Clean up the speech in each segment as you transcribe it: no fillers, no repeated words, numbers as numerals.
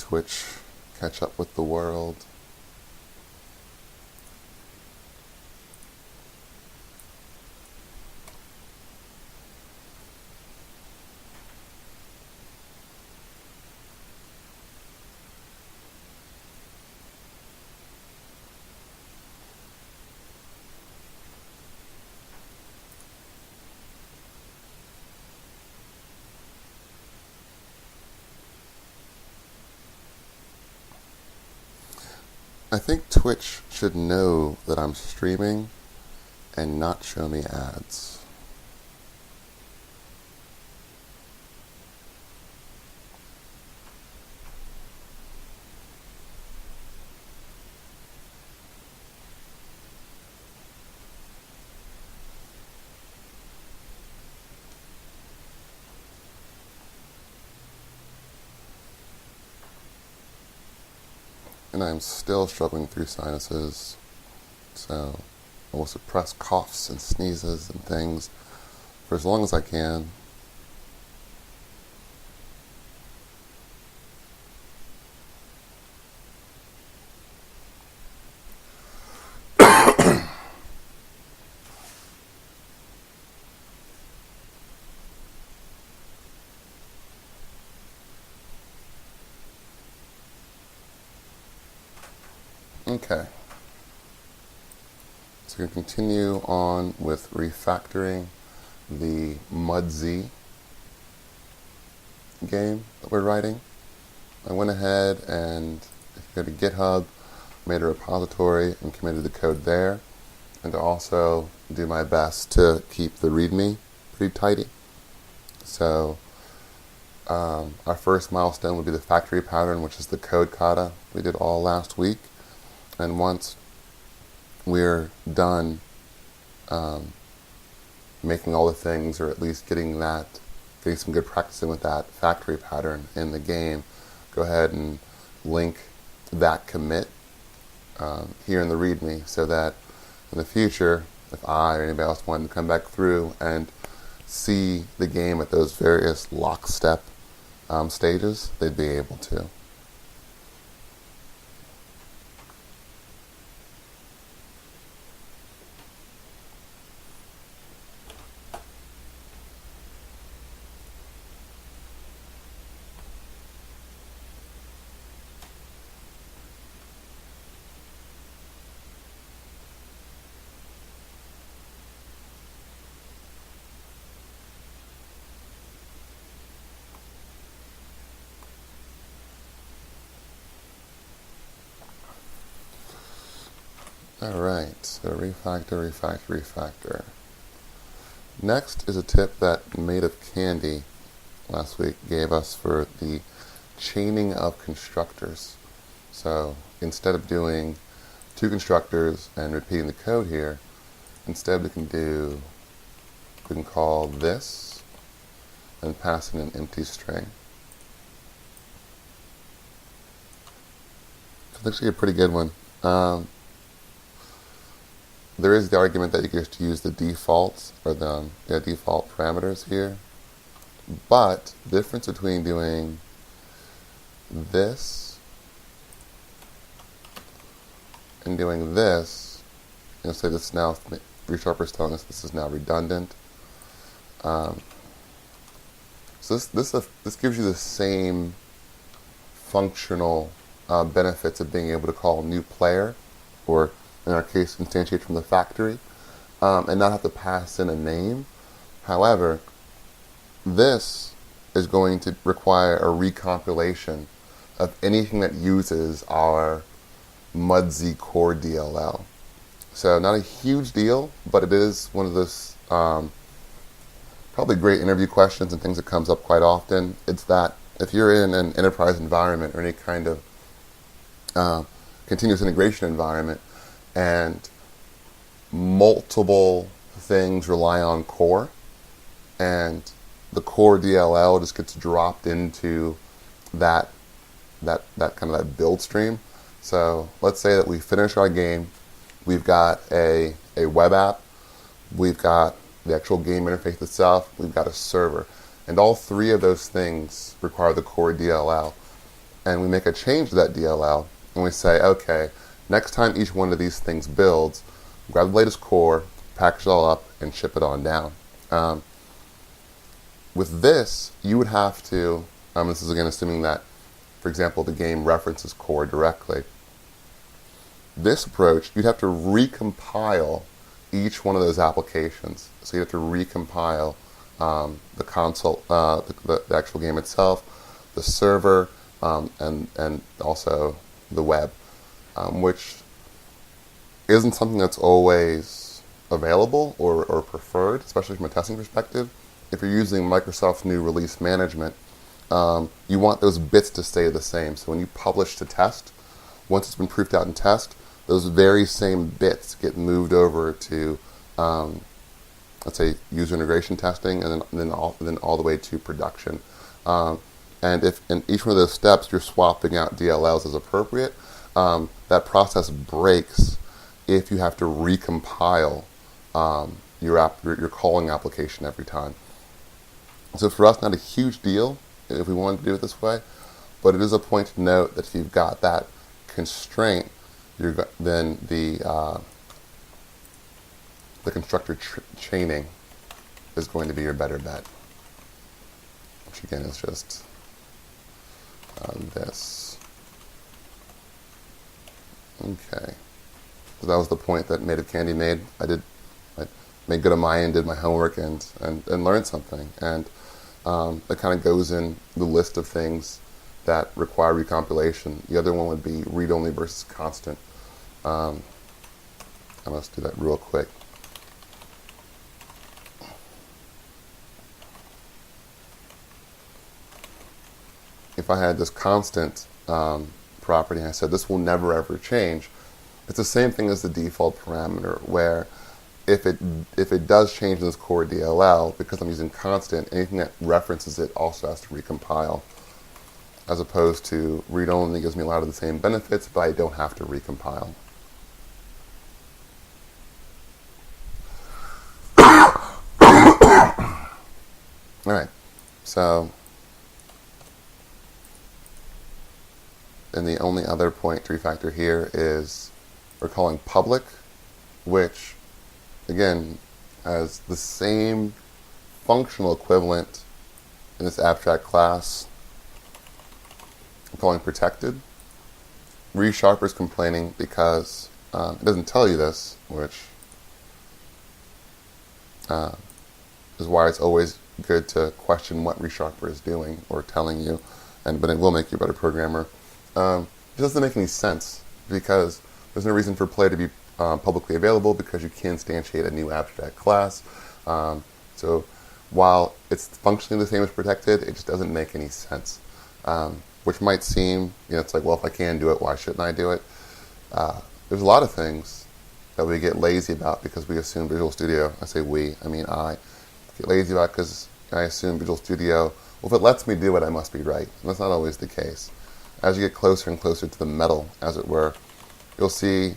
Twitch catch up with the world. I think Twitch should know that I'm streaming and not show me ads. And I'm still struggling through sinuses, so I will suppress coughs and sneezes and things for as long as I can. Okay, so we're going to continue on with refactoring the MUDZ game that we're writing. I went ahead and, if you go to GitHub, made a repository and committed the code there, and to also do my best to keep the README pretty tidy. So our first milestone would be the factory pattern, which is the code kata we did all last week. And once we're done making all the things, or at least getting some good practice in with that factory pattern in the game, go ahead and link that commit here in the README, so that in the future, if I or anybody else wanted to come back through and see the game at those various lockstep stages, they'd be able to. Alright, so refactor. Next is a tip that Made of Candy last week gave us for the chaining of constructors. So instead of doing two constructors and repeating the code here, instead we can call this and pass in an empty string. It's actually a pretty good one. There is the argument that you can just use the defaults, or the default parameters here. But the difference between doing this and doing this, say this is now, ReSharper is telling us this is now redundant. So this gives you the same functional benefits of being able to call new player, or in our case, instantiate from the factory, and not have to pass in a name. However, this is going to require a recompilation of anything that uses our MUDZ core DLL. So not a huge deal, but it is one of those probably great interview questions and things that comes up quite often. It's that if you're in an enterprise environment or any kind of continuous integration environment, and multiple things rely on core, and the core DLL just gets dropped into that build stream. So let's say that we finish our game, we've got a web app, we've got the actual game interface itself, we've got a server, and all three of those things require the core DLL. and we make a change to that DLL, and we say, okay, next time each one of these things builds, grab the latest core, package it all up, and ship it on down. With this, you would have to, this is again assuming that, for example, the game references core directly. This approach, you'd have to recompile each one of those applications. So you have to recompile the console, the actual game itself, the server, and also the web, which isn't something that's always available or preferred, especially from a testing perspective. If you're using Microsoft's new release management, you want those bits to stay the same. So when you publish to test, once it's been proofed out in test, those very same bits get moved over to, let's say, user integration testing, and then all the way to production. And if in each one of those steps you're swapping out DLLs as appropriate, that process breaks if you have to recompile your calling application every time. So for us, not a huge deal if we wanted to do it this way, but it is a point to note that if you've got that constraint, then the constructor chaining is going to be your better bet, which again is just this. Okay, so that was the point that Native Candy made. I made good on my end, did my homework, and learned something. And that kind of goes in the list of things that require recompilation. The other one would be read-only versus constant. Let's do that real quick. If I had this constant property and I said this will never ever change, it's the same thing as the default parameter, where if it does change in this core DLL, because I'm using constant, anything that references it also has to recompile, as opposed to read-only gives me a lot of the same benefits, but I don't have to recompile. All right, so, and the only other point to refactor here is we're calling public, which, again, has the same functional equivalent in this abstract class. I'm calling protected. ReSharper is complaining because it doesn't tell you this, which is why it's always good to question what ReSharper is doing or telling you, but it will make you a better programmer. It doesn't make any sense because there's no reason for play to be publicly available because you can instantiate a new abstract class. So while it's functionally the same as protected, it just doesn't make any sense. Which might seem, it's like, well, if I can do it, why shouldn't I do it? There's a lot of things that we get lazy about because we assume Visual Studio, I say we, I mean I, get lazy about because I assume Visual Studio, well, if it lets me do it, I must be right. And that's not always the case. As you get closer and closer to the metal, as it were, you'll see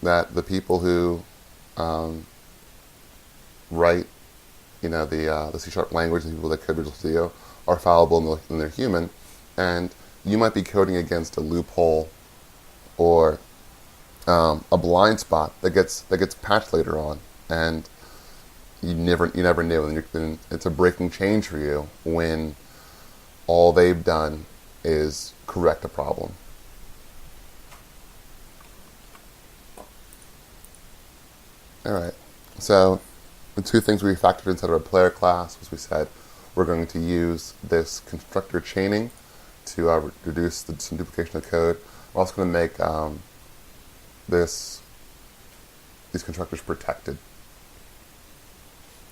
that the people who write, the C# language, the people that code Visual Studio, are fallible and they're human, and you might be coding against a loophole or a blind spot that gets patched later on, and you never knew, and it's a breaking change for you when all they've done is correct a problem. All right, so the two things we refactored inside of our player class was we said we're going to use this constructor chaining to reduce some duplication of code. We're also going to make these constructors protected.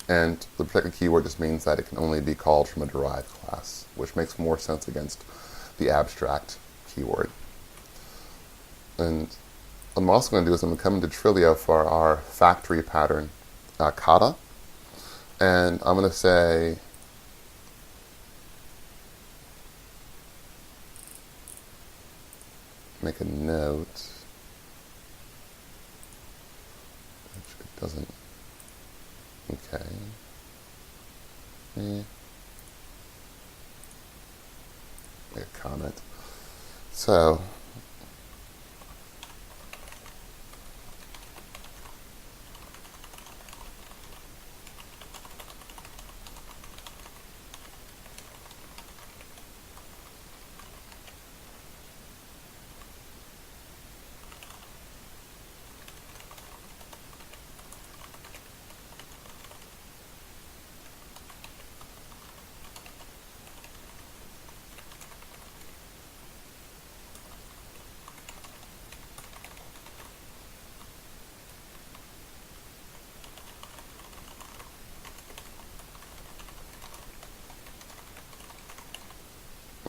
And the protected keyword just means that it can only be called from a derived class, which makes more sense against the abstract keyword. And what I'm also going to do is I'm going to come into Trilio for our factory pattern kata, and I'm going to say make a note, which it doesn't, okay, make a comment. So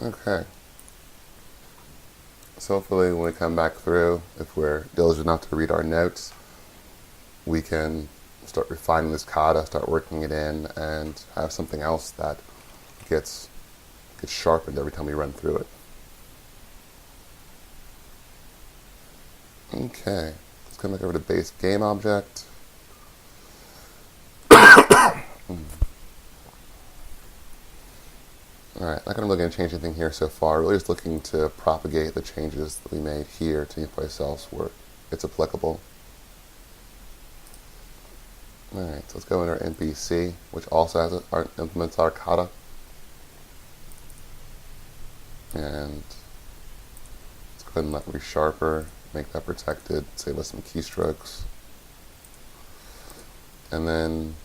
okay. So hopefully when we come back through, if we're diligent enough to read our notes, we can start refining this kata, start working it in, and have something else that gets sharpened every time we run through it. Okay, let's come back over to base game object. Alright, not really going to change anything here so far. Really just looking to propagate the changes that we made here to anyplace else where it's applicable. Alright, so let's go into our NPC, which also implements our kata. And let's go ahead and let resharper, make that protected, save us some keystrokes. And then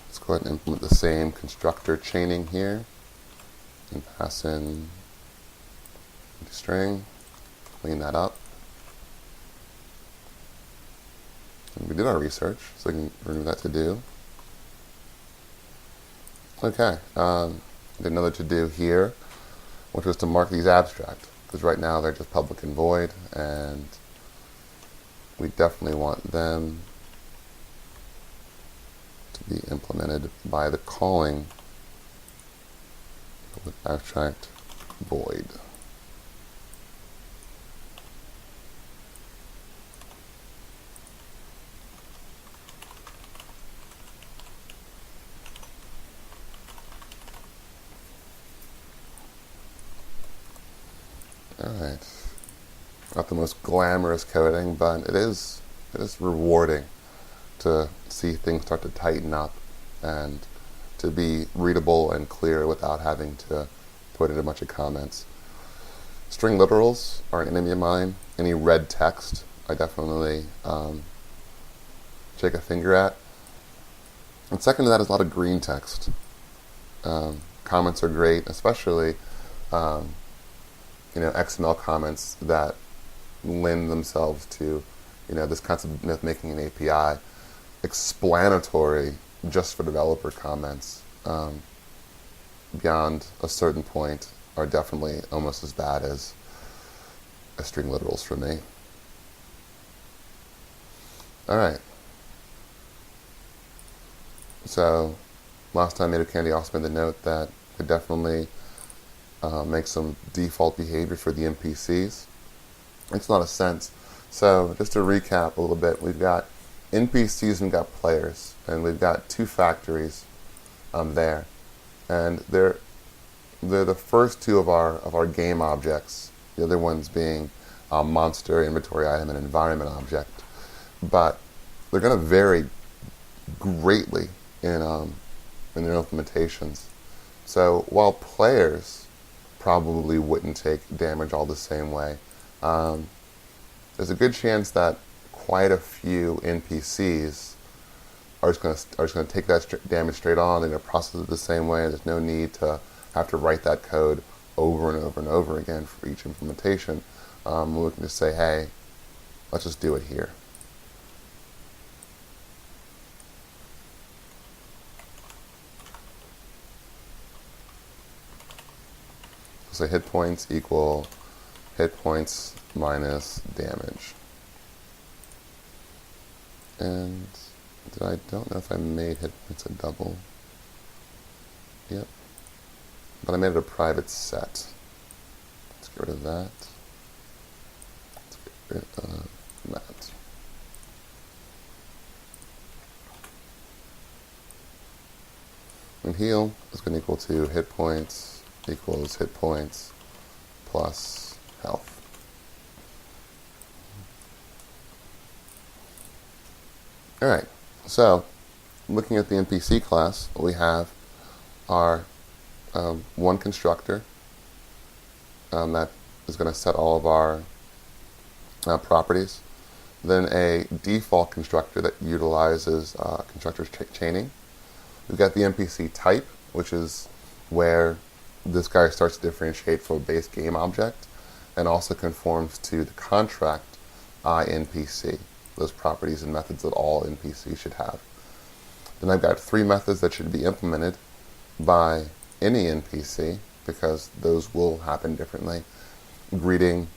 let's go ahead and implement the same constructor chaining here and pass in the string, clean that up. And we did our research, so we can remove that to do. Okay, did another to do here, which was to mark these abstract, because right now they're just public and void, and we definitely want them to be implemented by the calling with abstract void. Alright. Not the most glamorous coding, but it is rewarding to see things start to tighten up and to be readable and clear without having to put in a bunch of comments. String literals are an enemy of mine. Any red text, I definitely shake a finger at. And second to that is a lot of green text. Comments are great, especially XML comments that lend themselves to this concept of making an API explanatory just for developer comments beyond a certain point are definitely almost as bad as string literals for me. Alright. So last time Native Candy also made the note that we definitely make some default behavior for the NPCs. Makes a lot of sense. So just to recap a little bit, we've got NPCs and we've got players, and we've got two factories there, and they're the first two of our game objects. The other ones being monster, inventory item, and environment object. But they're going to vary greatly in their implementations. So while players probably wouldn't take damage all the same way, there's a good chance that quite a few NPCs are just going to take that damage straight on. They're going to process it the same way. There's no need to have to write that code over and over and over again for each implementation. We can just say, hey, let's just do it here. So hit points equal hit points minus damage. And I don't know if I made hit points a double. Yep. But I made it a private set. Let's get rid of that. Let's get rid of that. And heal is going to equal to hit points equals hit points plus health. All right, so looking at the NPC class, we have our one constructor that is going to set all of our properties. Then a default constructor that utilizes constructor chaining. We've got the NPC type, which is where this guy starts to differentiate from a base game object and also conforms to the contract INPC, those properties and methods that all NPCs should have. Then I've got 3 methods that should be implemented by any NPC, because those will happen differently. Greeting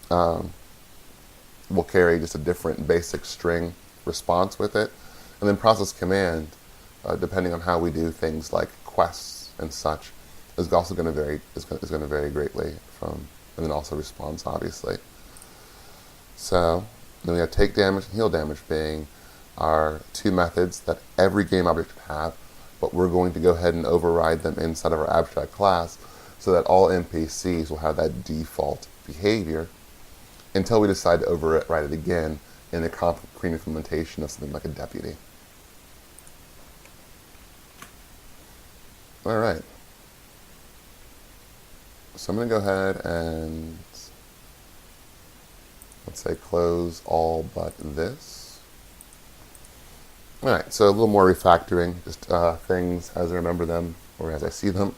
will carry just a different basic string response with it. And then process command, depending on how we do things like quests and such, is also going to vary. Is going to vary greatly from, and then also response, obviously. So then we have take damage and heal damage being our 2 methods that every game object should have, but we're going to go ahead and override them inside of our abstract class so that all NPCs will have that default behavior until we decide to override it again in a concrete implementation of something like a deputy. All right. So I'm going to go ahead and, let's say, close all but this. All right, so a little more refactoring, just things as I remember them or as I see them.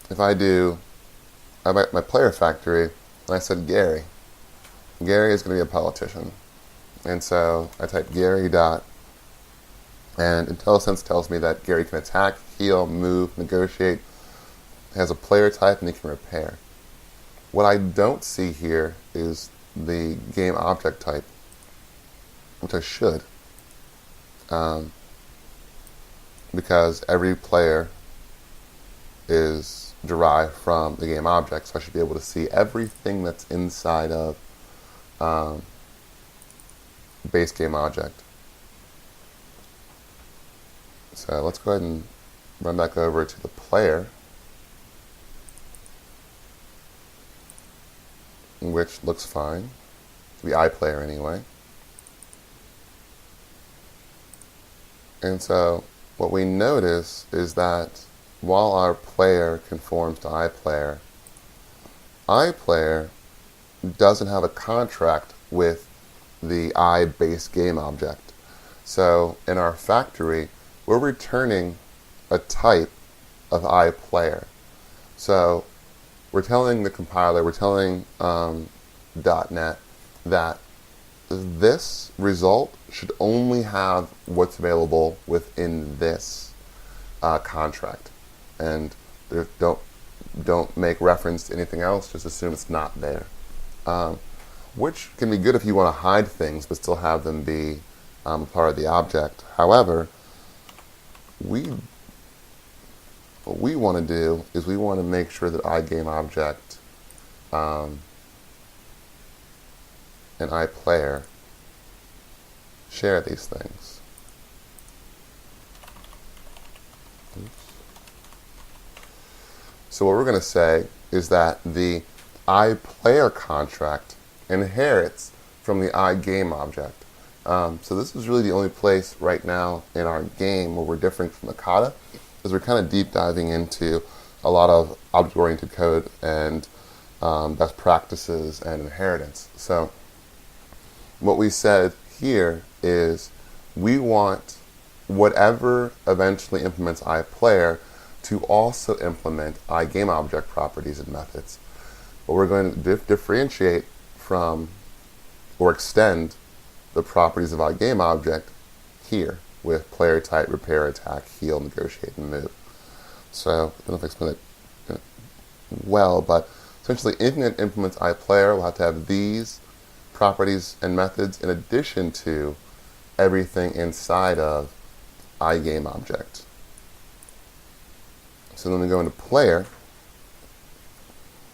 If I do my player factory, and I said Gary is going to be a politician. And so I type Gary dot, and IntelliSense tells me that Gary can attack, heal, move, negotiate, has a player type, and he can repair. What I don't see here is the game object type, which I should, because every player is derived from the game object, so I should be able to see everything that's inside of base game object. So let's go ahead and run back over to the player, which looks fine, the iPlayer anyway. And so what we notice is that while our player conforms to iPlayer, iPlayer doesn't have a contract with the iBase game object. So in our factory, we're returning a type of iPlayer. So we're telling the compiler, we're telling .NET that this result should only have what's available within this contract, and don't make reference to anything else. Just assume it's not there, which can be good if you want to hide things but still have them be part of the object. However, what we want to do is we want to make sure that iGameObject and iPlayer share these things. Oops. So what we're going to say is that the iPlayer contract inherits from the iGameObject. So this is really the only place right now in our game where we're different from the kata, is we're kind of deep diving into a lot of object-oriented code and best practices and inheritance. So what we said here is we want whatever eventually implements iPlayer to also implement iGameObject properties and methods. But we're going to differentiate from or extend the properties of iGameObject here with player type, repair, attack, heal, negotiate, and move. So I don't know if I explained it well, but essentially anything that implements iPlayer will have to have these properties and methods in addition to everything inside of iGameObject. So then we go into player,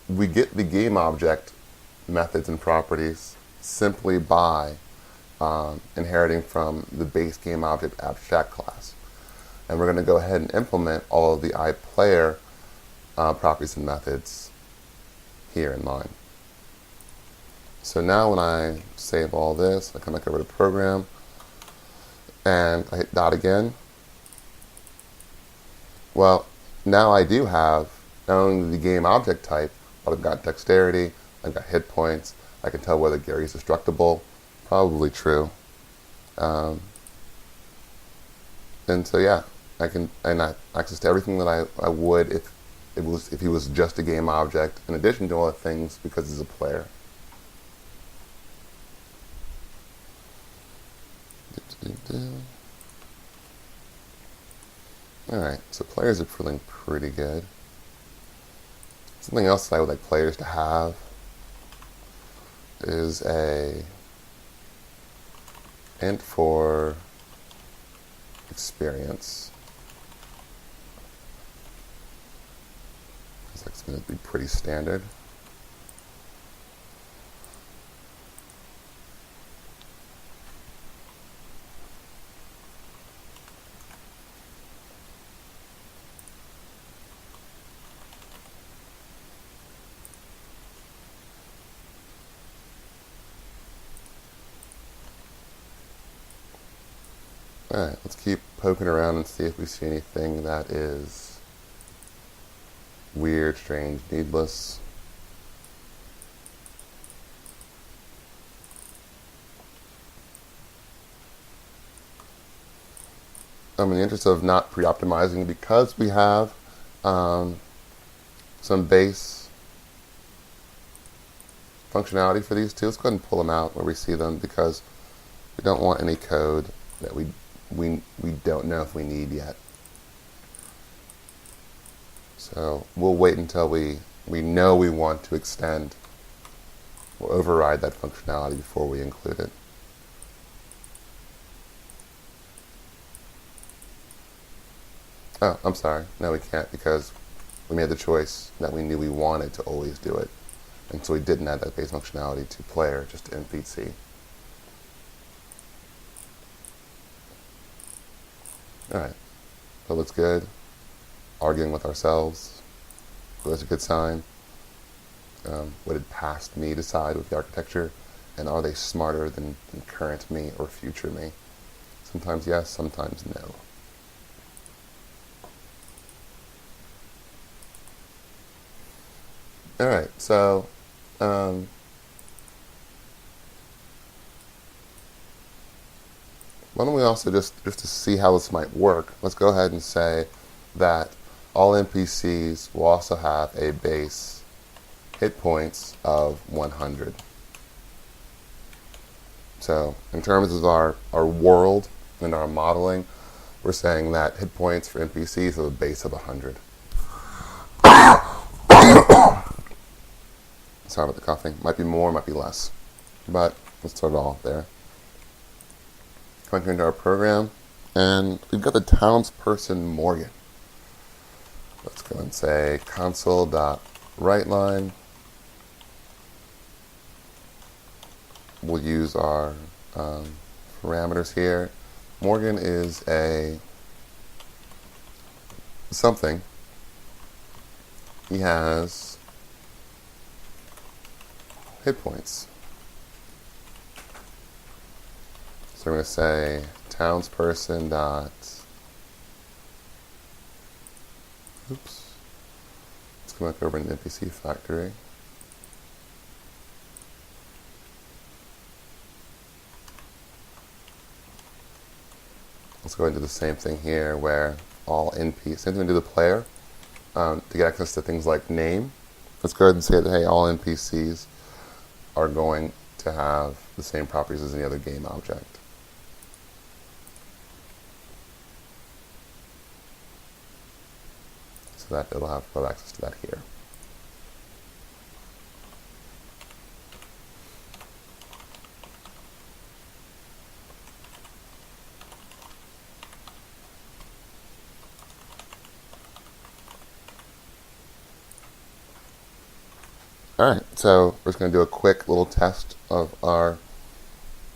we get the GameObject methods and properties simply by inheriting from the base GameObject abstract class. And we're going to go ahead and implement all of the iPlayer properties and methods here in line. So now when I save all this, I come back over to program, and I hit dot again. Well, now I do have not only the game object type, but I've got dexterity, I've got hit points, I can tell whether Gary's destructible, probably true. And so yeah, I have access to everything that I would if he was just a game object, in addition to all the things because he's a player. Alright, so players are feeling pretty good. Something else that I would like players to have is a int for experience. That's going to be pretty standard. Alright, let's keep poking around and see if we see anything that is weird, strange, needless. In the interest of not pre-optimizing, because we have some base functionality for these two, let's go ahead and pull them out where we see them, because we don't want any code that we don't know if we need yet. So we'll wait until we know we want to extend. We'll override that functionality before we include it. Oh, I'm sorry. No, we can't, because we made the choice that we knew we wanted to always do it. And so we didn't add that base functionality to player, just to NPC. Alright, that looks good. Arguing with ourselves, well, that's a good sign. What did past me decide with the architecture? And are they smarter than current me or future me? Sometimes yes, sometimes no. Alright, so why don't we also just to see how this might work, let's go ahead and say that all NPCs will also have a base hit points of 100. So in terms of our world and our modeling, we're saying that hit points for NPCs have a base of 100. Sorry about the coughing. Might be more, might be less. But let's start it all there. Coming into our program, and we've got the townsperson Morgan. Let's go and say console.writeLine. We'll use our parameters here. Morgan is a something. He has hit points. So we're going to say townsperson dot. Oops. Let's come back over in the NPC factory. Let's go into the same thing here, where all NPCs, same thing to the player, to get access to things like name. Let's go ahead and say that, hey, all NPCs are going to have the same properties as any other game object. So that it'll have access to that here. Alright, so we're just going to do a quick little test of our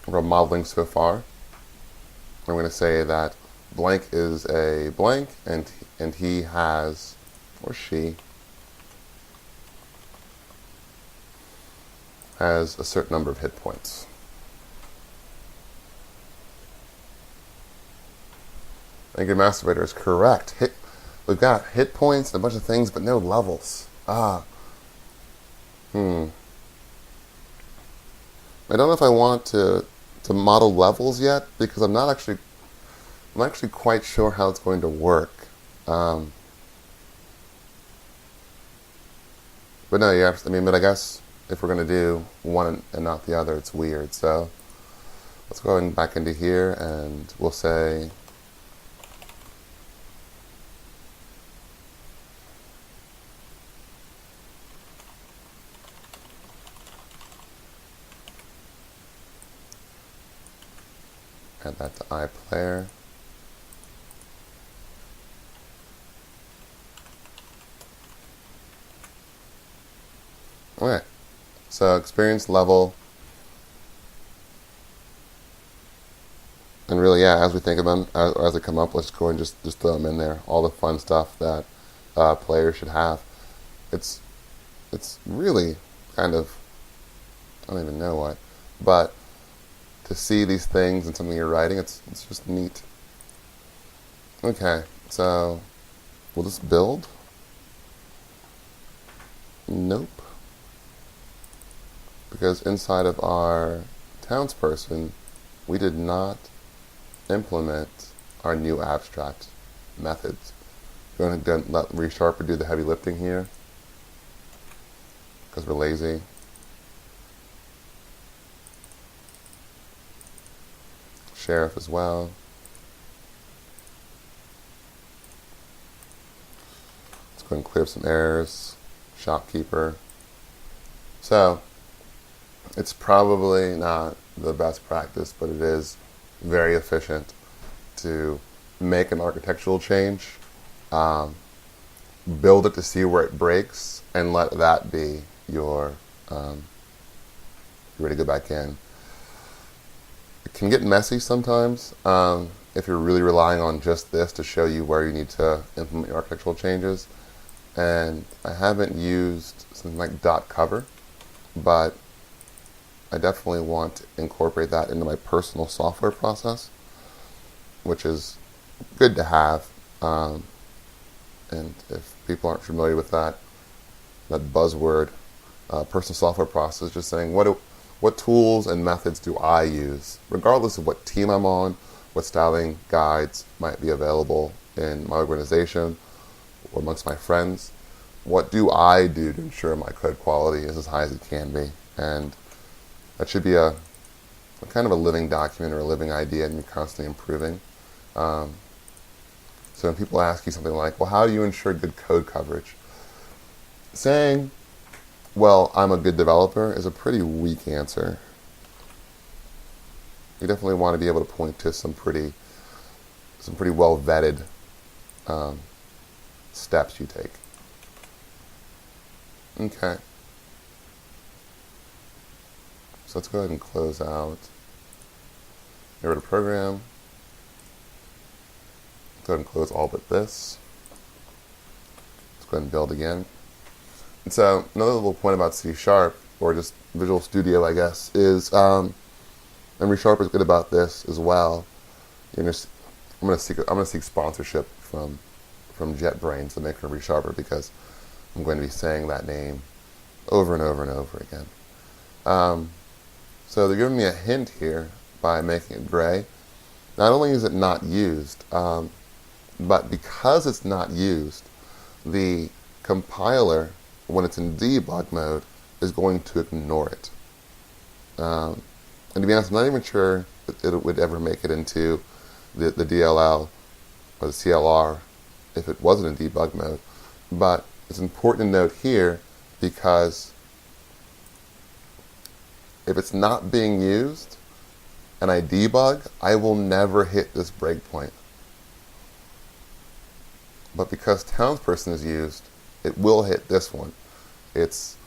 modeling so far. I'm going to say that blank is a blank, and he has, or she, has a certain number of hit points. Thank you, Masturbator is correct. We've got hit points and a bunch of things, but no levels. I don't know if I want to model levels yet, because I'm not actually quite sure how it's going to work. But no, yeah, but I guess if we're going to do one and not the other, it's weird. So let's go back into here, and we'll say add that to iPlayer. Okay, so experience level, and really, yeah, as we think of them, as they come up, let's go and just throw them in there. All the fun stuff that players should have. It's really kind of, I don't even know what, but to see these things in something you're writing, it's just neat. Okay, so will this build? Nope. Because inside of our townsperson, we did not implement our new abstract methods. We're going to let ReSharper do the heavy lifting here, because we're lazy. Sheriff as well. Let's go and clear up some errors. Shopkeeper. So it's probably not the best practice, but it is very efficient to make an architectural change, build it to see where it breaks, and let that be your, you're ready to go back in. It can get messy sometimes if you're really relying on just this to show you where you need to implement your architectural changes. And I haven't used something like .cover, but I definitely want to incorporate that into my personal software process, which is good to have. And if people aren't familiar with that buzzword, personal software process, just saying what tools and methods do I use, regardless of what team I'm on, what styling guides might be available in my organization or amongst my friends. What do I do to ensure my code quality is as high as it can be? And that should be a kind of a living document or a living idea, and you're constantly improving. So when people ask you something like, well, how do you ensure good code coverage? Saying, well, I'm a good developer is a pretty weak answer. You definitely want to be able to point to some pretty well vetted steps you take. Okay. So let's go ahead and close out. Get rid of program. Go ahead and close all but this. Let's go ahead and build again. And so another little point about C#, or just Visual Studio, I guess, is, and ReSharper is good about this as well. I'm going to seek sponsorship from JetBrains, the maker of ReSharper, because I'm going to be saying that name over and over and over again. So they're giving me a hint here by making it gray. Not only is it not used, but because it's not used, the compiler, when it's in debug mode, is going to ignore it. And to be honest, I'm not even sure that it would ever make it into the DLL or the CLR if it wasn't in debug mode. But it's important to note here, because if it's not being used and I debug, I will never hit this breakpoint. But because townsperson is used, it will hit this one. It's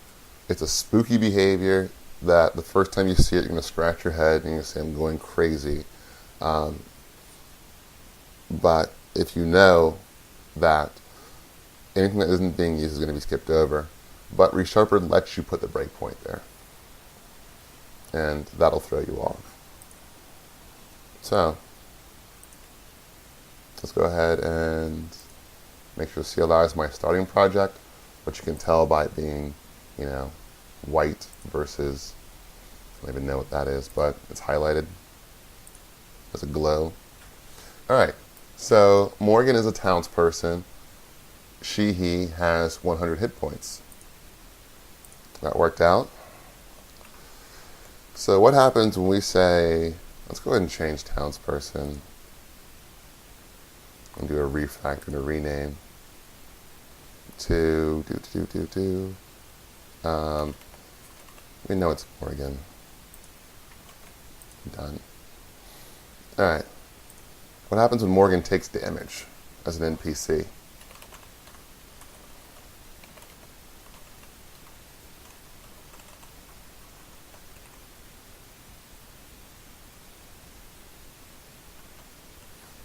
a spooky behavior that the first time you see it, you're going to scratch your head and you're going to say, I'm going crazy. But if you know that anything that isn't being used is going to be skipped over, but ReSharper lets you put the breakpoint there. and that'll throw you off. So let's go ahead and make sure CLI is my starting project, which you can tell by it being, white versus, I don't even know what that is, but it's highlighted. There's a glow. All right, so Morgan is a townsperson. He has 100 hit points. That worked out. So what happens when we say, let's go ahead and change townsperson and do a refactor to rename to we know it's Morgan. Done. All right. What happens when Morgan takes damage as an NPC?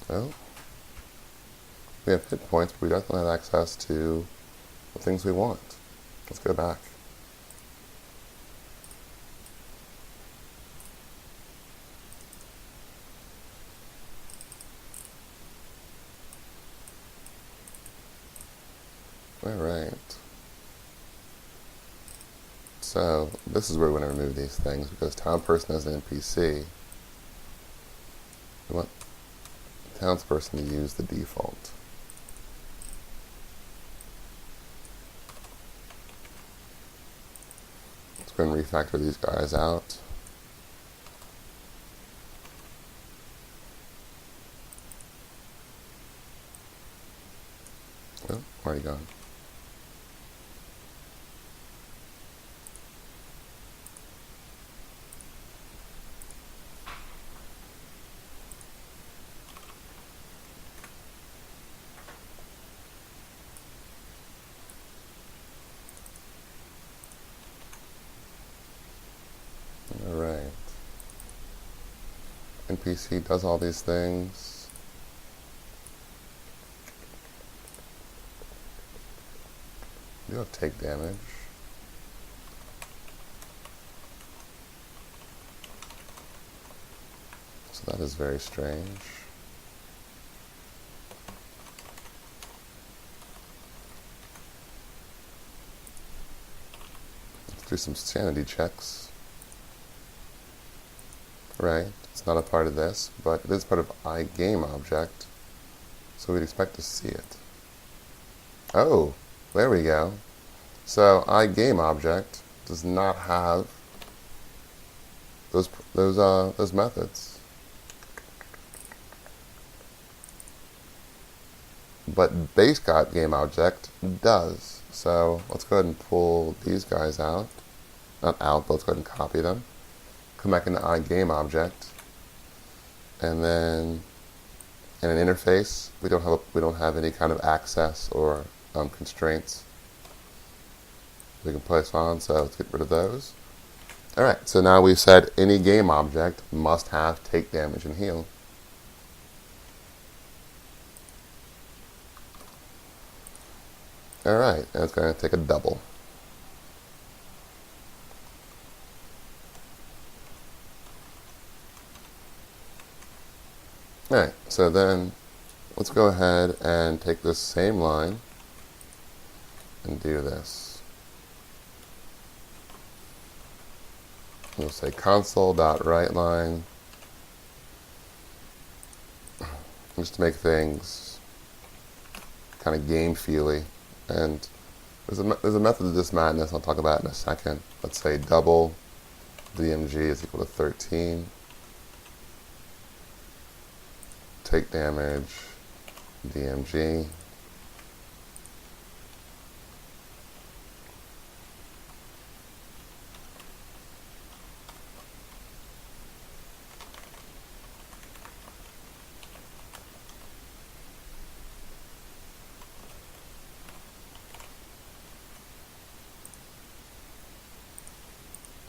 Well, we have hit points, but we definitely have access to the things we want. Let's go back. All right. So this is where we want to remove these things, because townsperson is an NPC. We want townsperson to use the default. Let's go ahead and refactor these guys out. Oh, already gone. All right. NPC does all these things. You have take damage. So that is very strange. Let's do some sanity checks. Right, it's not a part of this, but it is part of iGameObject, so we'd expect to see it. Oh, there we go. So iGameObject does not have those methods, but base GameObject does. So let's go ahead and pull these guys out, not out, but let's go ahead and copy them. Come back into iGameObject, and then in an interface, we don't have any kind of access or constraints we can place on. So let's get rid of those. All right. So now we've said any game object must have take damage and heal. All right, and it's going to take a double. Alright, so then let's go ahead and take this same line and do this. We'll say console.writeLine, just to make things kind of game feely. And there's a method of this madness I'll talk about in a second. Let's say double DMG is equal to 13. Take damage, DMG.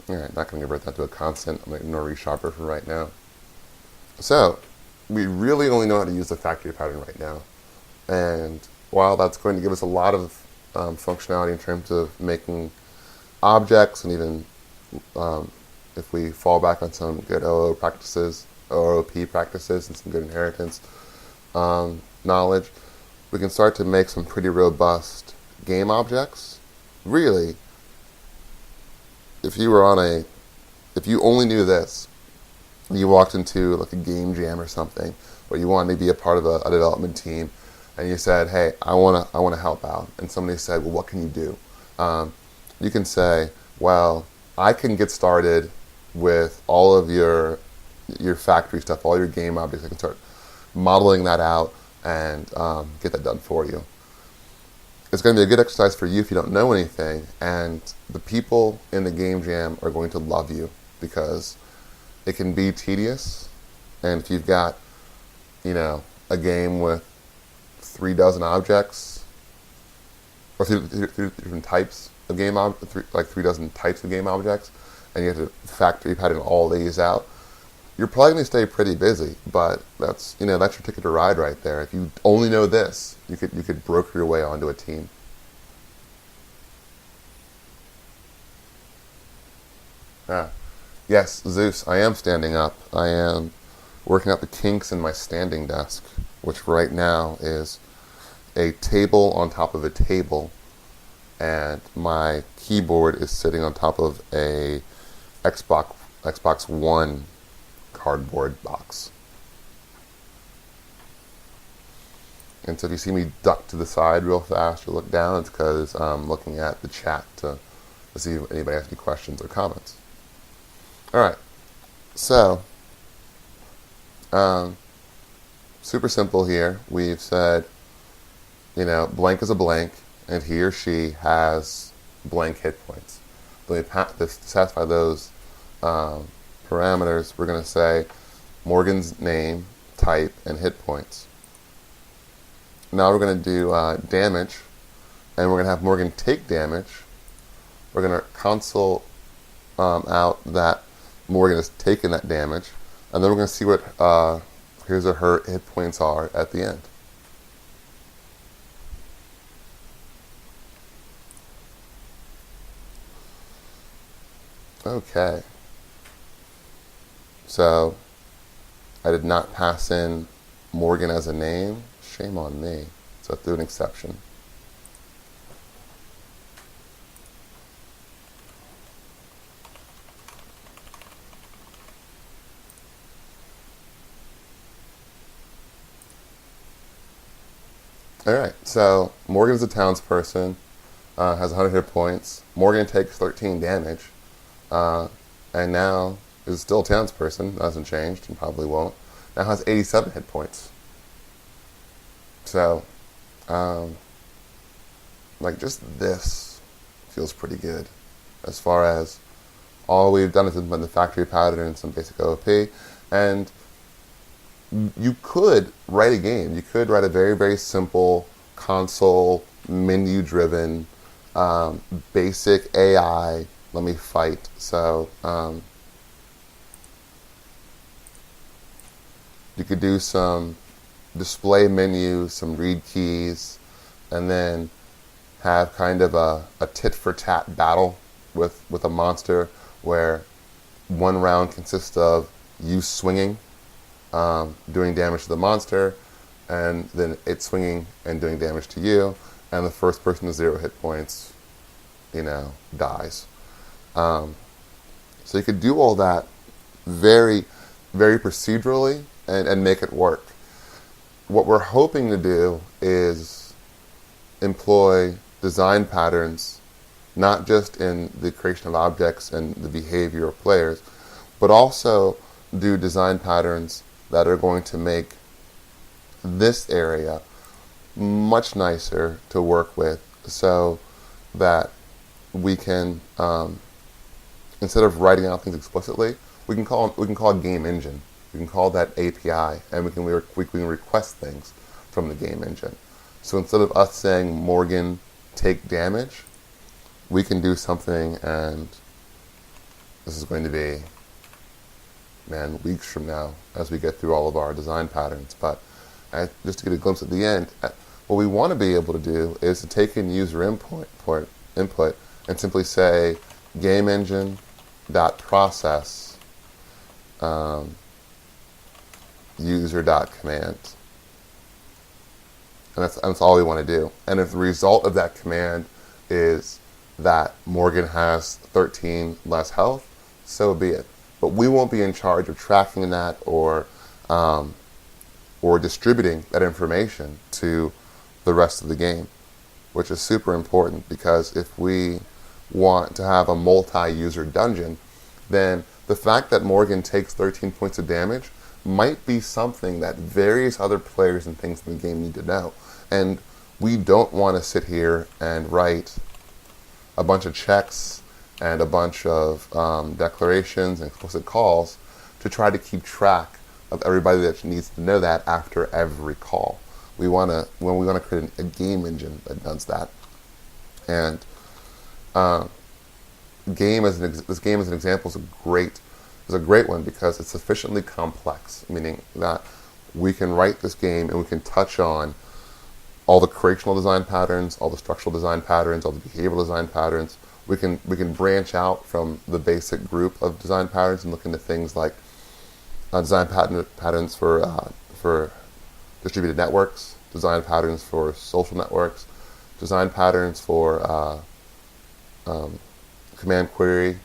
Alright, not going to convert that to a constant. I'm going to ignore resharper for right now. So, we really only know how to use the factory pattern right now. And while that's going to give us a lot of functionality in terms of making objects and even if we fall back on some good OOP practices, and some good inheritance knowledge, we can start to make some pretty robust game objects. Really, if you only knew this, you walked into like a game jam or something, or you wanted to be a part of a development team, and you said, "Hey, I wanna help out," and somebody said, "Well, what can you do?" You can say, "Well, I can get started with all of your factory stuff, all your game objects. I can start modeling that out and get that done for you." It's going to be a good exercise for you if you don't know anything, and the people in the game jam are going to love you because it can be tedious, and if you've got, a game with 36 objects, or three different types of game like 36 types of game objects, and you have to factory pattern all these out, you're probably going to stay pretty busy. But that's your ticket to ride right there. If you only know this, you could broker your way onto a team. Ah, yes, Zeus, I am standing up. I am working out the kinks in my standing desk, which right now is a table on top of a table, and my keyboard is sitting on top of a Xbox One cardboard box. And so if you see me duck to the side real fast or look down, it's because I'm looking at the chat to see if anybody has any questions or comments. All right, so super simple here. We've said, blank is a blank, and he or she has blank hit points. To satisfy those parameters, we're going to say Morgan's name, type, and hit points. Now we're going to do damage, and we're going to have Morgan take damage. We're going to console out that Morgan has taken that damage, and then we're going to see what his or her hit points are at the end. Okay. So I did not pass in Morgan as a name. Shame on me. So I threw an exception. All right, so Morgan's a townsperson, has 100 hit points. Morgan takes 13 damage, and now is still a townsperson, hasn't changed and probably won't. Now has 87 hit points. So, just this feels pretty good as far as all we've done is implement the factory pattern and some basic OOP, and you could write a game. You could write a very, very simple console, menu-driven, basic AI, let me fight. So you could do some display menus, some read keys, and then have kind of a tit-for-tat battle with a monster where one round consists of you swinging, doing damage to the monster, and then it swinging and doing damage to you, and the first person to 0 hit points, dies. So you could do all that very, very procedurally and make it work. What we're hoping to do is employ design patterns, not just in the creation of objects and the behavior of players, but also do design patterns that are going to make this area much nicer to work with, so that we can, instead of writing out things explicitly, we can call it game engine. We can call that API, and we can request things from the game engine. So instead of us saying Morgan take damage, we can do something, and this is going to be, weeks from now as we get through all of our design patterns. But just to get a glimpse at the end, what we want to be able to do is to take in user input and simply say game engine dot process user dot command. And that's all we want to do. And if the result of that command is that Morgan has 13 less health, so be it. But we won't be in charge of tracking that or distributing that information to the rest of the game, which is super important, because if we want to have a multi-user dungeon, then the fact that Morgan takes 13 points of damage might be something that various other players and things in the game need to know. And we don't want to sit here and write a bunch of checks and a bunch of declarations and explicit calls to try to keep track of everybody that needs to know that after every call. We want to create a game engine that does that. And this game as an example is a great one because it's sufficiently complex, meaning that we can write this game and we can touch on all the creational design patterns, all the structural design patterns, all the behavioral design patterns. We can branch out from the basic group of design patterns and look into things like design patterns for distributed networks, design patterns for social networks, design patterns for command query,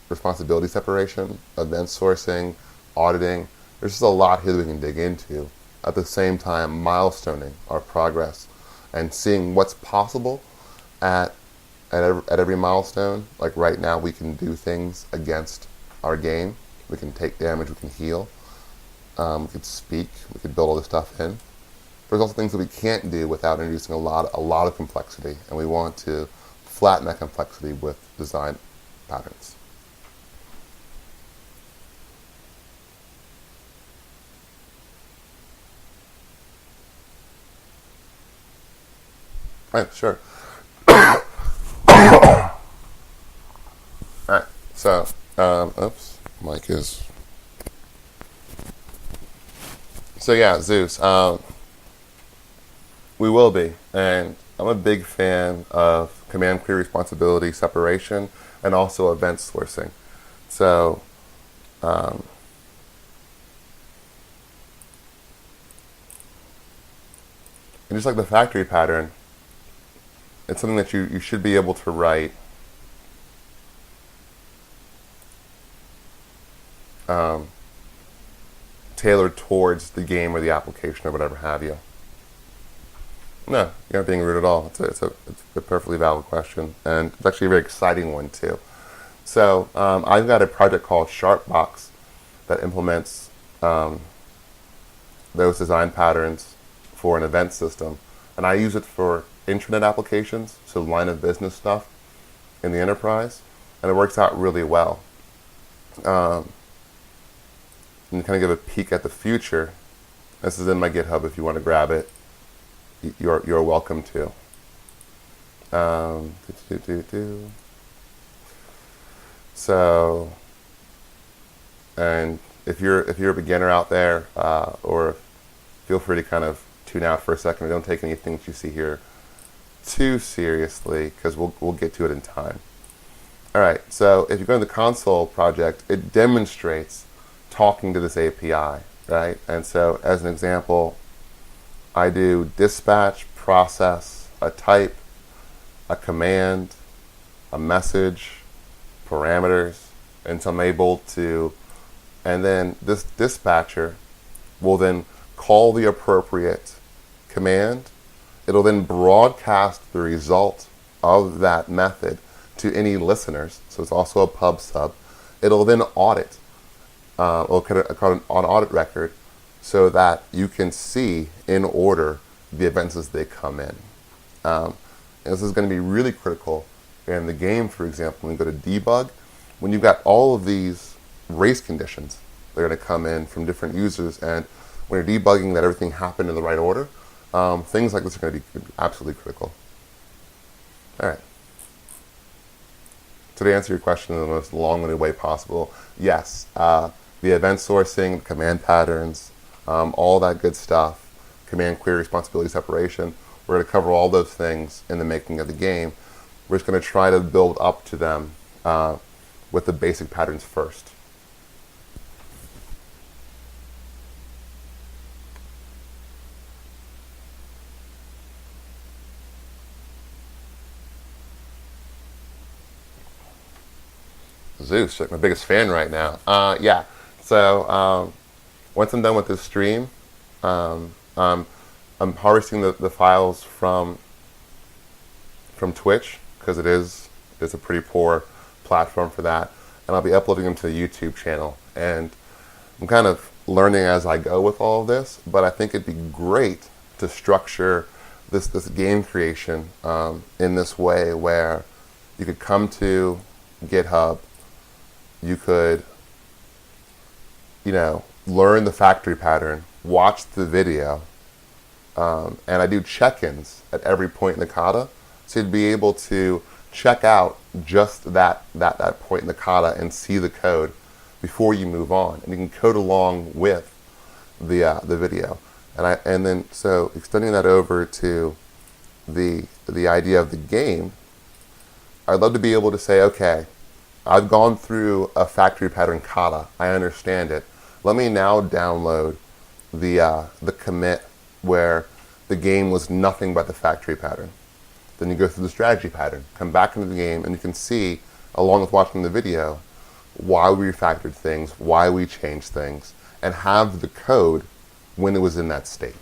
responsibility separation, event sourcing, auditing. There's just a lot here that we can dig into. At the same time, milestoning our progress and seeing what's possible at every milestone. Like right now, we can do things against our game. We can take damage, we can heal, we could speak, we could build all this stuff in. There's also things that we can't do without introducing a lot of complexity, and we want to flatten that complexity with design patterns. Right, sure. Alright, so, oops, mic is. So yeah, Zeus, we will be, and I'm a big fan of command query responsibility separation and also event sourcing. So, and just like the factory pattern, it's something that you should be able to write tailored towards the game or the application or whatever have you. No, you're not being rude at all. It's a perfectly valid question, and it's actually a very exciting one too. So I've got a project called Sharpbox that implements those design patterns for an event system, and I use it for intranet applications, so line of business stuff in the enterprise, and it works out really well. And kind of give a peek at the future. This is in my GitHub. If you want to grab it, you're welcome to. So, and if you're a beginner out there, or feel free to kind of tune out for a second. Don't take anything that you see here too seriously, because we'll get to it in time. All right. So if you go to the console project, it demonstrates talking to this API, right? And so as an example, I do dispatch, process, a type, a command, a message, parameters, and so I'm able to, and then this dispatcher will then call the appropriate command. It'll then broadcast the result of that method to any listeners. So it's also a pub sub. It'll then audit, or an audit record, so that you can see in order the events as they come in. And this is going to be really critical in the game. For example, when you go to debug, when you've got all of these race conditions, they're going to come in from different users, and when you're debugging that everything happened in the right order, things like this are going to be absolutely critical. All right. So to answer your question in the most long-winded way possible, yes, the event sourcing, command patterns, all that good stuff, command query responsibility separation, we're going to cover all those things in the making of the game. We're just going to try to build up to them with the basic patterns first. Zeus, like my biggest fan right now. Yeah. So once I'm done with this stream, um, um, I'm harvesting the files from Twitch because it's a pretty poor platform for that, and I'll be uploading them to the YouTube channel. And I'm kind of learning as I go with all of this, but I think it'd be great to structure this game creation in this way where you could come to GitHub, you could, learn the factory pattern, watch the video, and I do check-ins at every point in the kata, so you'd be able to check out just that point in the kata and see the code before you move on, and you can code along with the video, and then so extending that over to the idea of the game, I'd love to be able to say, okay, I've gone through a factory pattern kata, I understand it. Let me now download the commit where the game was nothing but the factory pattern. Then you go through the strategy pattern, come back into the game, and you can see, along with watching the video, why we refactored things, why we changed things, and have the code when it was in that state.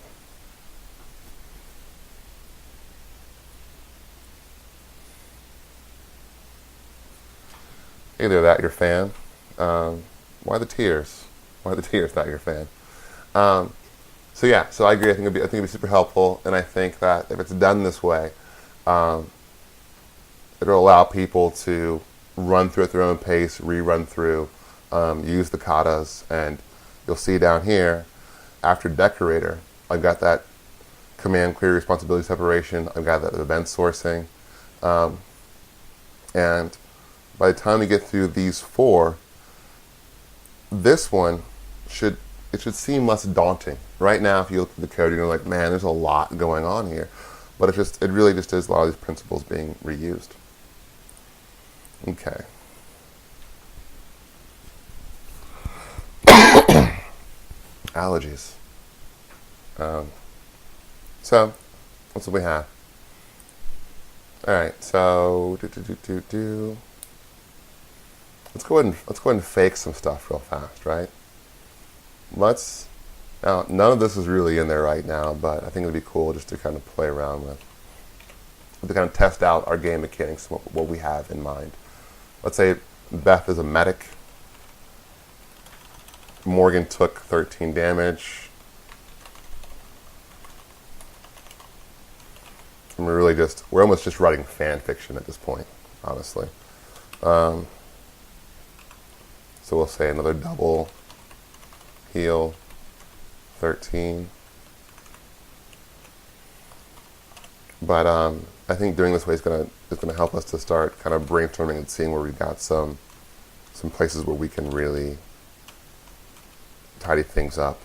Either that, you're a fan. Why the tears? Why the tears? Not your fan. So yeah, so I agree. I think it'd be super helpful, and I think that if it's done this way, it'll allow people to run through at their own pace, rerun through, use the katas, and you'll see down here, after decorator, I've got that command clear responsibility separation. I've got that event sourcing, and by the time we get through these four, this one should seem less daunting. Right now, if you look at the code, you're like, man, there's a lot going on here. But it really just is a lot of these principles being reused. Okay. Allergies. So, that's what we have. All right, so let's go ahead and fake some stuff real fast, right? Now, none of this is really in there right now, but I think it'd be cool just to kind of play around with, to kind of test out our game mechanics, what we have in mind. Let's say Beth is a medic. Morgan took 13 damage. And we're almost just writing fan fiction at this point, honestly. So we'll say another double heal, 13. But I think doing this way is gonna help us to start kind of brainstorming and seeing where we've got some places where we can really tidy things up.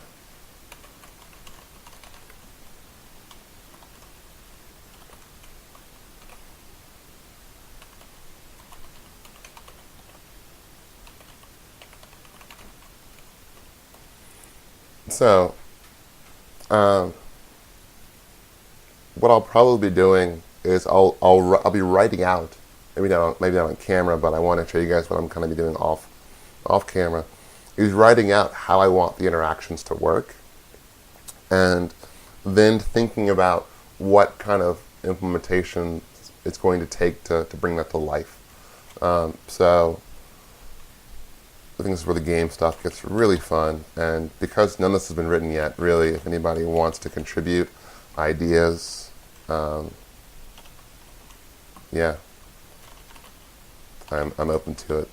So, what I'll probably be doing is I'll be writing out, maybe not on camera, but I want to show you guys what I'm kind of be doing off camera, is writing out how I want the interactions to work, and then thinking about what kind of implementation it's going to take to bring that to life. So I think this is where the game stuff gets really fun, and because none of this has been written yet, really, if anybody wants to contribute ideas, yeah, I'm open to it.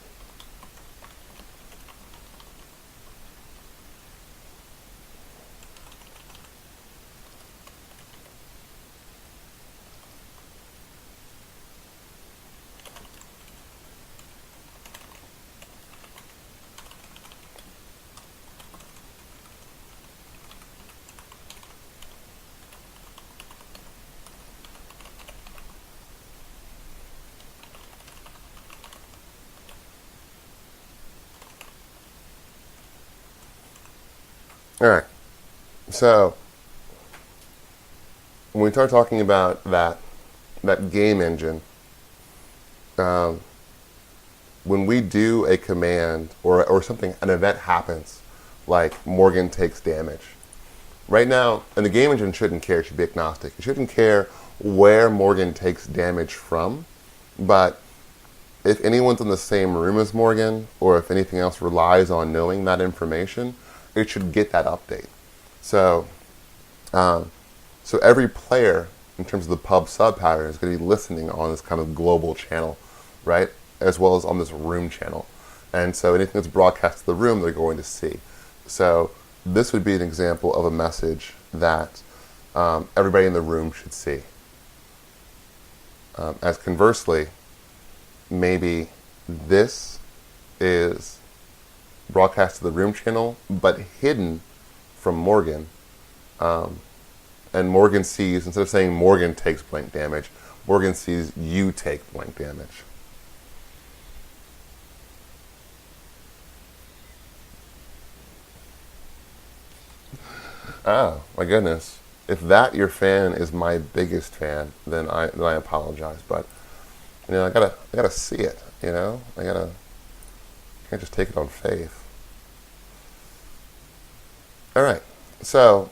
All right. So when we start talking about that game engine, um, when we do a command or something, an event happens, like Morgan takes damage. Right now, and the game engine shouldn't care, it should be agnostic. It shouldn't care where Morgan takes damage from, but if anyone's in the same room as Morgan, or if anything else relies on knowing that information, it should get that update. So, so every player, in terms of the pub sub pattern, is going to be listening on this kind of global channel, right? As well as on this room channel. And so anything that's broadcast to the room, they're going to see. So this would be an example of a message that everybody in the room should see. As conversely, maybe this is broadcast to the room channel, but hidden from Morgan. And Morgan sees, instead of saying Morgan takes blank damage, Morgan sees you take blank damage. Oh, my goodness. If that your fan is my biggest fan, then I apologize. But I gotta see it. Can't just take it on faith. All right, so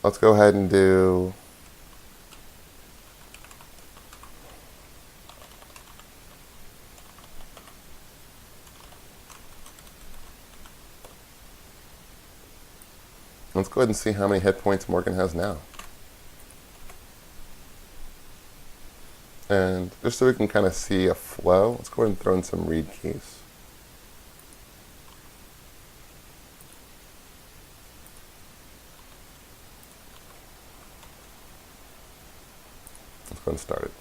let's go ahead and do. Let's go ahead and see how many hit points Morgan has now. And just so we can kind of see a flow, let's go ahead and throw in some read keys. Let's go ahead and start it.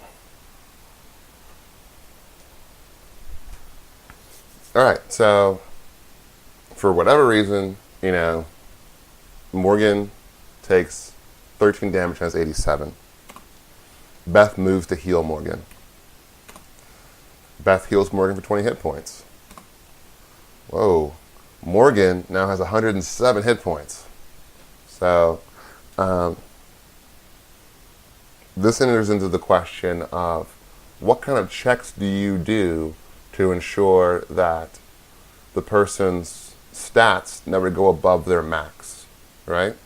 All right, so for whatever reason, Morgan takes 13 damage and has 87. Beth moves to heal Morgan. Beth heals Morgan for 20 hit points. Whoa. Morgan now has 107 hit points. So this enters into the question of what kind of checks do you do to ensure that the person's stats never go above their max, right?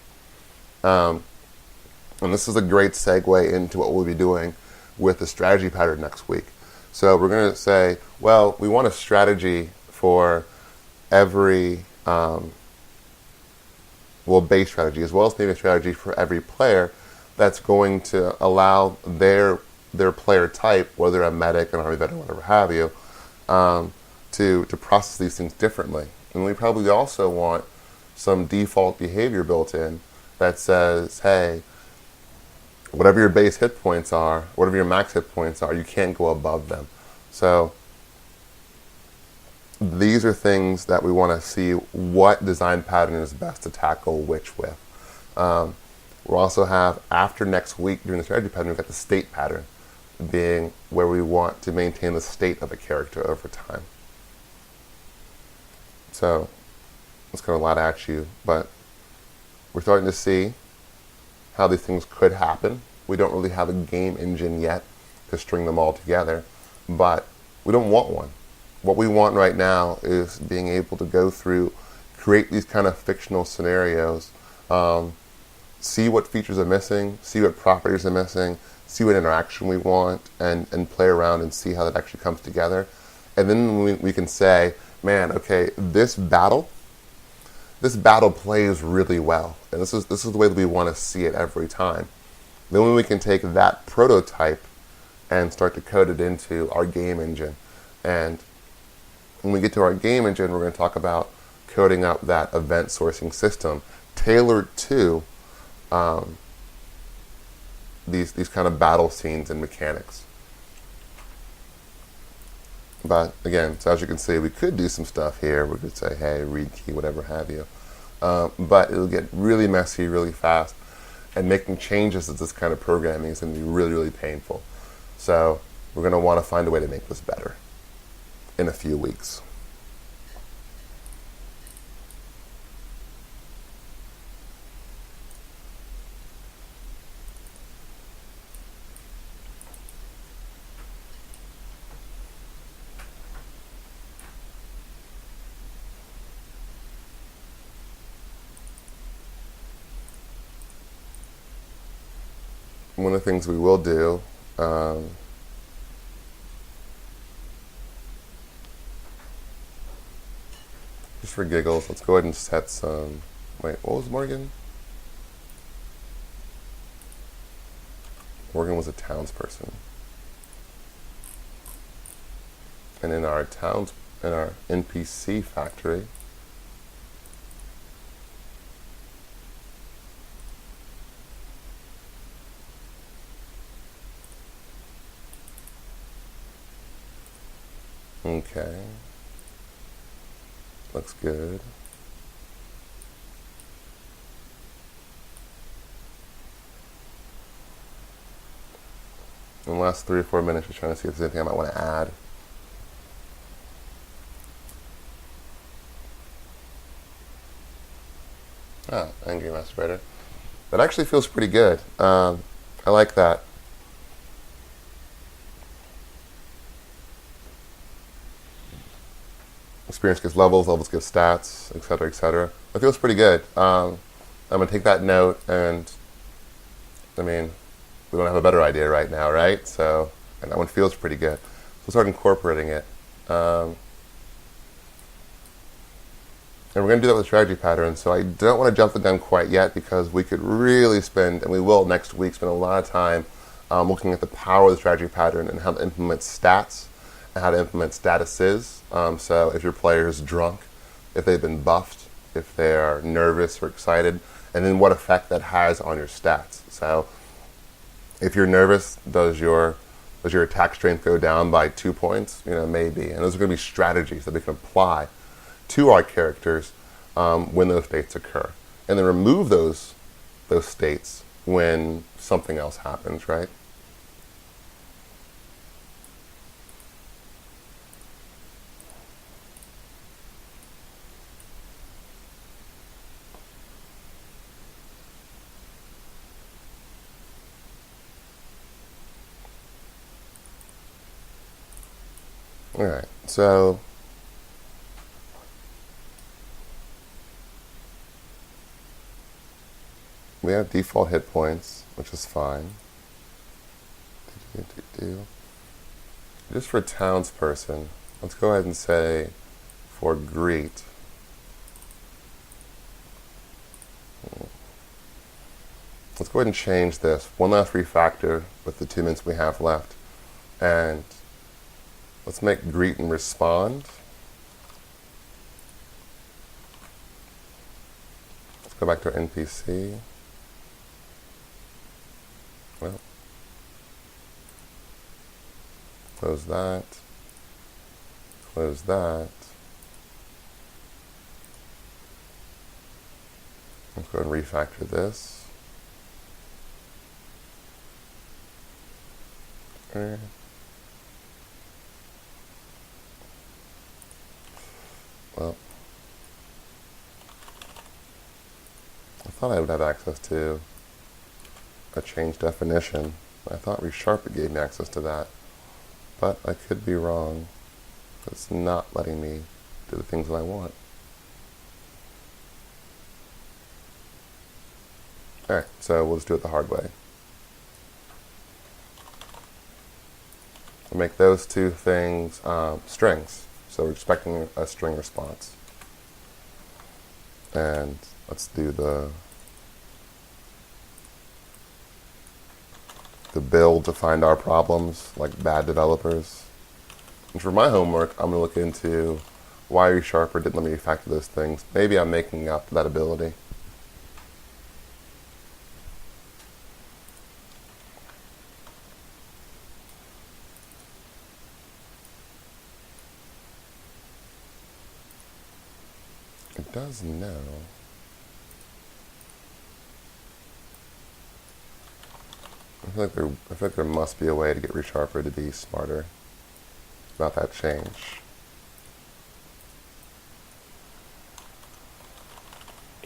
And this is a great segue into what we'll be doing with the strategy pattern next week. So we're going to say, well, we want a strategy for every, base strategy, as well as maybe a strategy for every player that's going to allow their player type, whether a medic, an army veteran, whatever have you, to process these things differently. And we probably also want some default behavior built in that says, hey, whatever your base hit points are, whatever your max hit points are, you can't go above them. So these are things that we want to see what design pattern is best to tackle which with. We'll also have, after next week during the strategy pattern, we've got the state pattern being where we want to maintain the state of a character over time. So it's kind of a lot at you, but we're starting to see how these things could happen. We don't really have a game engine yet to string them all together, but we don't want one. What we want right now is being able to go through, create these kind of fictional scenarios, see what features are missing, see what properties are missing, see what interaction we want, and play around and see how that actually comes together. And then we can say, man, okay, this battle plays really well, and this is the way that we want to see it every time. Then we can take that prototype and start to code it into our game engine. And when we get to our game engine, we're going to talk about coding up that event sourcing system tailored to these kind of battle scenes and mechanics. But again, so as you can see, we could do some stuff here. We could say, hey, read key, whatever have you. But it'll get really messy really fast. And making changes to this kind of programming is going to be really, really painful. So we're going to want to find a way to make this better in a few weeks. one of the things we will do, just for giggles, let's go ahead and set some, wait, what was Morgan? Morgan was a townsperson. And in our NPC factory, okay, looks good. In the last 3 or 4 minutes, just trying to see if there's anything I might want to add. Ah, Angry Masturbator. That actually feels pretty good. I like that. Experience gives levels, levels give stats, etc., etc. It feels pretty good. I'm going to take that note, and I mean, we don't have a better idea right now, right? So, and that one feels pretty good. So we'll start incorporating it. And we're going to do that with strategy patterns. So I don't want to jump the gun quite yet, because we could really spend, and we will next week, spend a lot of time looking at the power of the strategy pattern and how to implement stats and how to implement statuses. So if your player is drunk, if they've been buffed, if they are nervous or excited, and then what effect that has on your stats. So if you're nervous, does your attack strength go down by 2 points? You know, maybe. And those are going to be strategies that we can apply to our characters when those states occur, and then remove those states when something else happens, right? All right, so we have default hit points, which is fine. Just for townsperson, let's go ahead and say for greet, let's go ahead and change this. One last refactor with the 2 minutes we have left. And let's make greet and respond. Let's go back to our NPC. Well, close that. Close that. Let's go ahead and refactor this. Okay. Well, I thought I would have access to a change definition. I thought Resharp gave me access to that, but I could be wrong. It's not letting me do the things that I want. Alright, so we'll just do it the hard way. We'll make those 2 things strings. So we're expecting a string response. And let's do the build to find our problems, like bad developers. And for my homework, I'm going to look into why Resharper didn't let me refactor those things. Maybe I'm making up that ability. It does know. I feel like there must be a way to get Resharper to be smarter about that change.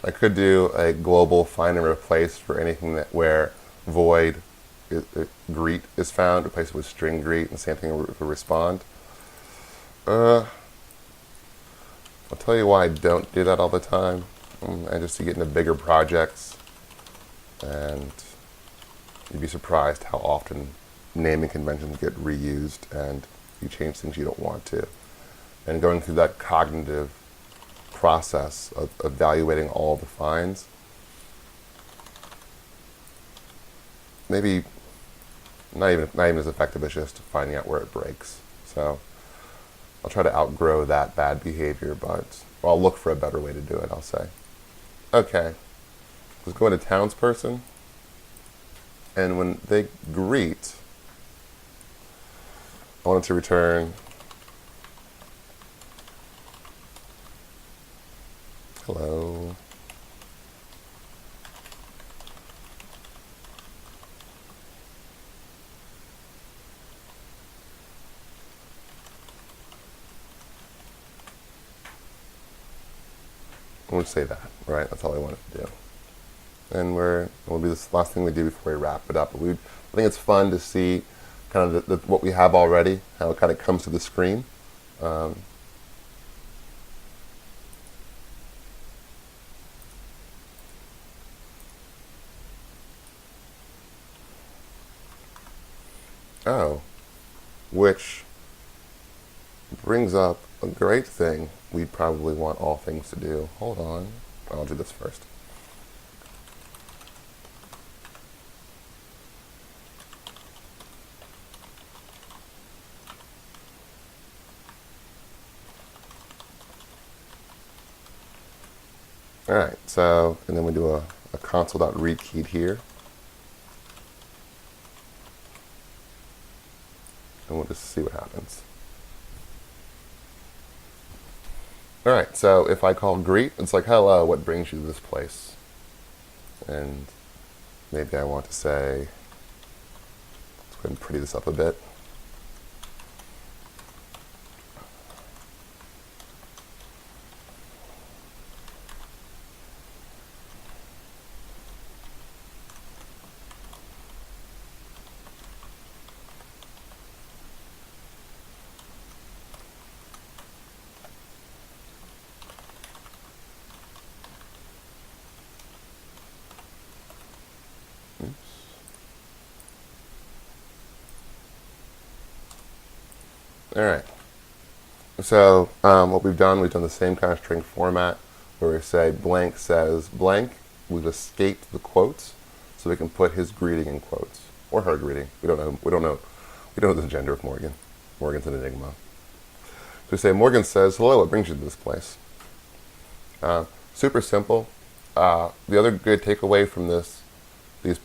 I could do a global find and replace for anything where void greet is found, replace it with string greet, and the same thing for respond. I'll tell you why I don't do that all the time. I just get into bigger projects, and you'd be surprised how often naming conventions get reused and you change things you don't want to. And going through that cognitive process of evaluating all the finds, maybe not even as effective as just finding out where it breaks. So I'll try to outgrow that bad behavior, but I'll look for a better way to do it, I'll say. Okay, let's go into townsperson. And when they greet, I want it to return hello. I would say that, right? That's all I wanted to do. And we'll be this last thing we do before we wrap it up. I think it's fun to see kind of what we have already, how it kind of comes to the screen. Oh, which brings up a great thing we'd probably want all things to do. Hold on, I'll do this first. All right, so, and then we do a console.read keyed here. And we'll just see what happens. All right, so if I call greet, it's like, hello, what brings you to this place? And maybe I want to say, let's go ahead and pretty this up a bit. All right. So what we've done the same kind of string format where we say blank says blank. We've escaped the quotes, so we can put his greeting in quotes or her greeting. We don't know the gender of Morgan. Morgan's an enigma. So we say Morgan says hello. What brings you to this place? Super simple. The other good takeaway from these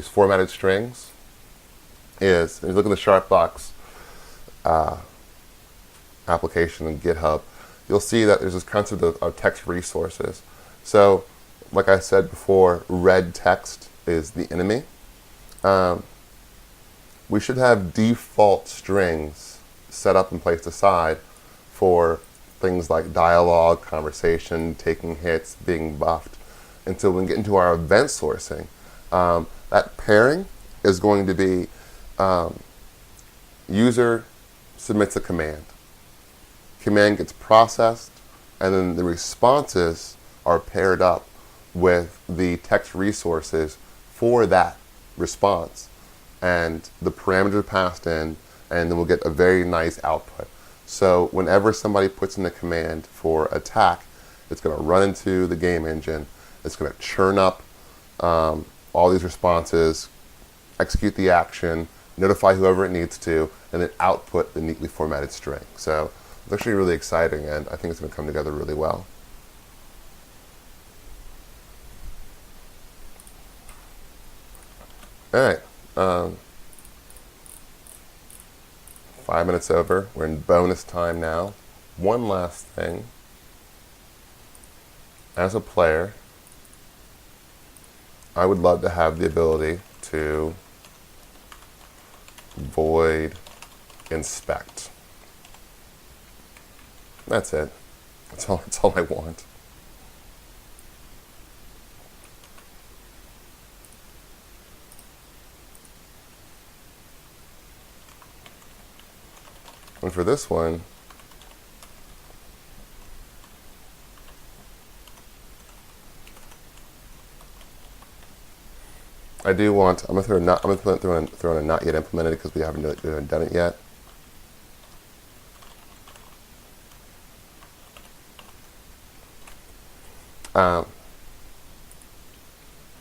formatted strings is, if you look at the Sharpbox application in GitHub, you'll see that there's this concept of text resources. So, like I said before, red text is the enemy. We should have default strings set up and placed aside for things like dialogue, conversation, taking hits, being buffed. Until we get into our event sourcing, that pairing is going to be user submits a command. Command gets processed, and then the responses are paired up with the text resources for that response. And the parameters are passed in, and then we'll get a very nice output. So whenever somebody puts in a command for attack, it's going to run into the game engine. It's going to churn up all these responses, execute the action, notify whoever it needs to, and then output the neatly formatted string. So it's actually really exciting, and I think it's going to come together really well. All right. 5 minutes over. We're in bonus time now. One last thing. As a player, I would love to have the ability to void inspect. That's it. That's all I want. And for this one, I do want. I'm gonna throw in a not yet implemented because we haven't done it yet.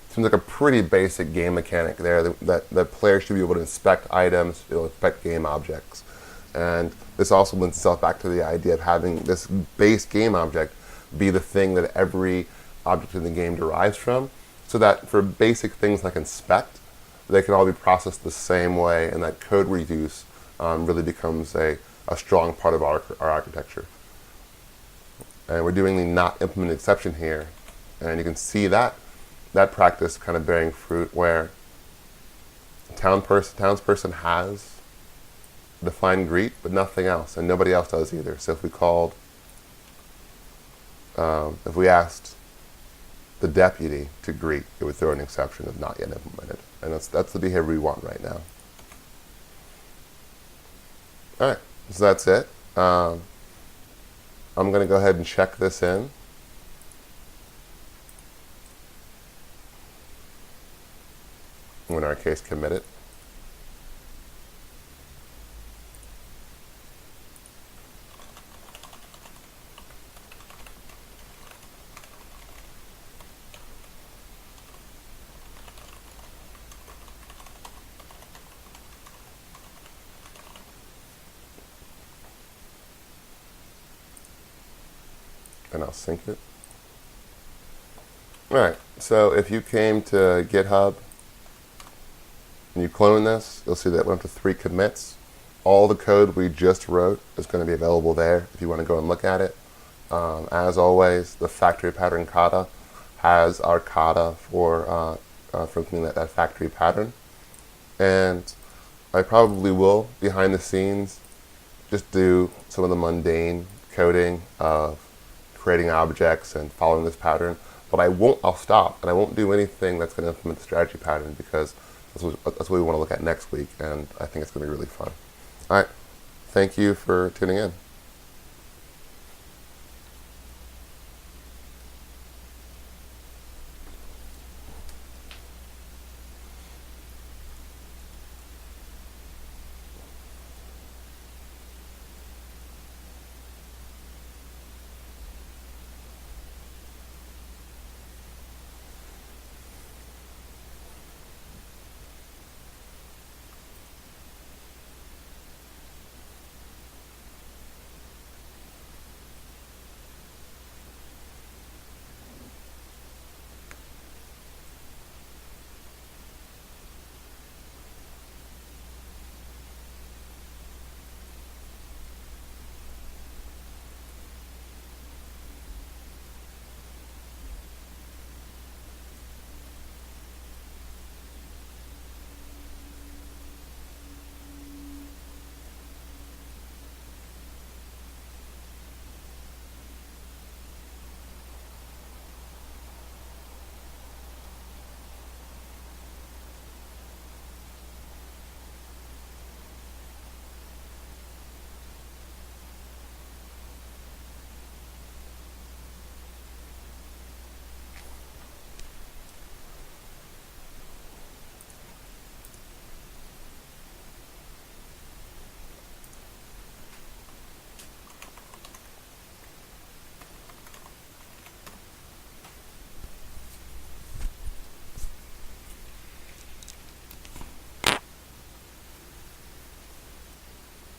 Seems like a pretty basic game mechanic there that players should be able to inspect items, be able to inspect game objects. And this also lends itself back to the idea of having this base game object be the thing that every object in the game derives from, so that for basic things like inspect, they can all be processed the same way, and that code reuse really becomes a strong part of our architecture. And we're doing the not implemented exception here, and you can see that practice kind of bearing fruit where townsperson has defined greet, but nothing else, and nobody else does either. So if we called, if we asked the deputy to greet, it would throw an exception of not yet implemented, and that's the behavior we want right now. All right, so that's it. I'm going to go ahead and check this in. In our case, commit it. And I'll sync it. All right, so if you came to GitHub and you clone this, you'll see that it went up to 3 commits. All the code we just wrote is going to be available there if you want to go and look at it. As always, the factory pattern kata has our kata for looking at that factory pattern. And I probably will, behind the scenes, just do some of the mundane coding of creating objects and following this pattern. But I'll stop, and I won't do anything that's going to implement the strategy pattern, because that's what we want to look at next week, and I think it's going to be really fun. All right, thank you for tuning in.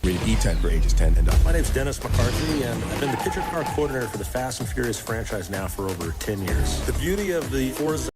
Rated E10 for ages 10 and up. My name's Dennis McCarthy, and I've been the picture car coordinator for the Fast and Furious franchise now for over 10 years. The beauty of the Forza